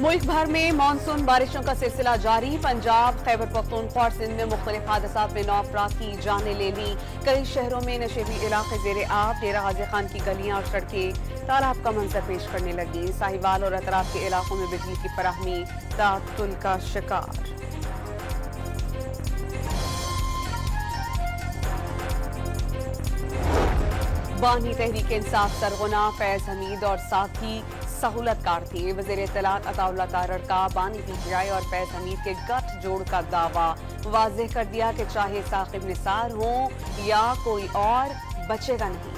मुल्क भर में मानसून बारिशों का सिलसिला जारी। पंजाब, खैबर पख्तूनख्वा और सिंध में मुख्तलिफ हादसात में 9 अफराद की जानें ले ली। कई शहरों में नशेबी इलाके जेर आब। डेरा गाजी खान की गलियां और सड़कें तालाब का मंजर पेश करने लगी। साहिवाल और अतराफ के इलाकों में बिजली की फराहमी ताअत्तुल का शिकार। बानी तहरीक इंसाफ सरगुना फैज हमीद और साथी सहूलतकार थे। वज़ीर इत्तलात अताउल्लाह तारड़ का बानी पीटीआई और फैज हमीद के गठजोड़ का दावा। वाज़ेह कर दिया कि चाहे साकिब निसार हो या कोई और, बचेगा नहीं।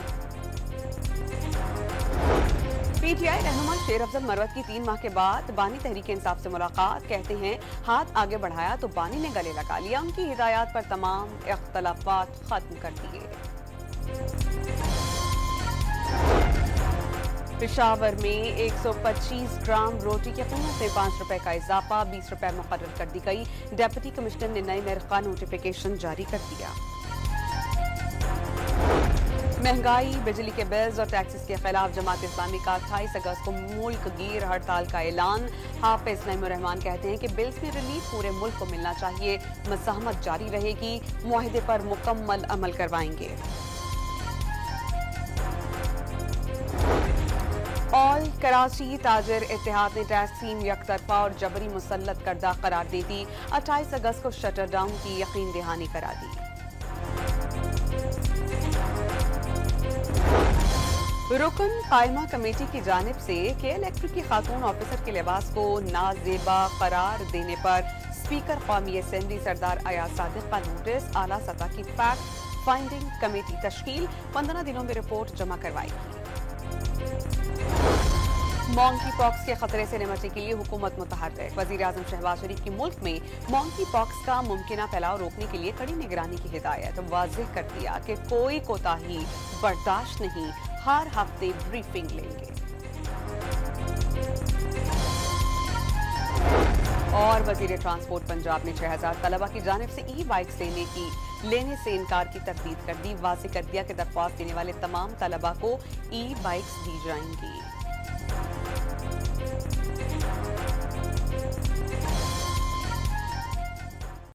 पीटीआई रहनुमा शेर अफजल मरवत की 3 माह के बाद बानी तहरीक इंसाफ से मुलाकात। कहते हैं हाथ आगे बढ़ाया तो बानी ने गले लगा लिया। उनकी हिदायत पर तमाम इख्तलाफात खत्म कर दिए। पेशावर में 125 ग्राम रोटी की कीमत में 5 रुपए का इजाफा, 20 रुपए मुकर्रर कर दी गई। डेप्यूटी कमिश्नर ने नए नर्ख का नोटिफिकेशन जारी कर दिया। महंगाई, बिजली के बिल्स और टैक्सेस के खिलाफ जमात इस्लामी का 28 अगस्त को मुल्क गिर हड़ताल का ऐलान। हाफिज नईमुर्रहमान कहते हैं कि बिल्स में रिलीफ पूरे मुल्क को मिलना चाहिए। मज़ाहमत जारी रहेगी, मुआहदे पर मुकम्मल अमल करवाएंगे। ऑल कराची ताजिर इत्तेहाद ने टैक्सीम यकतरफा और जबरी मुसल्लत करदा करार दे दी। 28 अगस्त को शटर डाउन की यकीन दहानी करा दी। रुकन कायमा कमेटी की जानिब से के इलेक्ट्रिक की खातून ऑफिसर के लिबास को नाजेबा करार देने पर स्पीकर कौमी असेंबली सरदार अयाज सादिक का नोटिस। आला सतह की फैक्ट फाइंडिंग कमेटी तश्कील, 15 दिनों में रिपोर्ट जमा करवाएगी। मॉन्की पॉक्स के खतरे से निपटने के लिए हुकूमत मुतहर्रिक। वजीर आजम शहबाज शरीफ की मुल्क में मॉन्की पॉक्स का मुमकिन फैलाव रोकने के लिए कड़ी निगरानी की हिदायत। वाज़ेह कर दिया कि कोई कोताही बर्दाश्त नहीं, हर हफ्ते ब्रीफिंग लेंगे। और वजीर ट्रांसपोर्ट पंजाब ने 6000 तलबा की जानिब से ई बाइक्स लेने से इनकार की तरदीद कर दी। वाज़ेह कर दिया कि दरख्वास्त देने वाले तमाम तलबा को ई बाइक्स दी जाएंगी।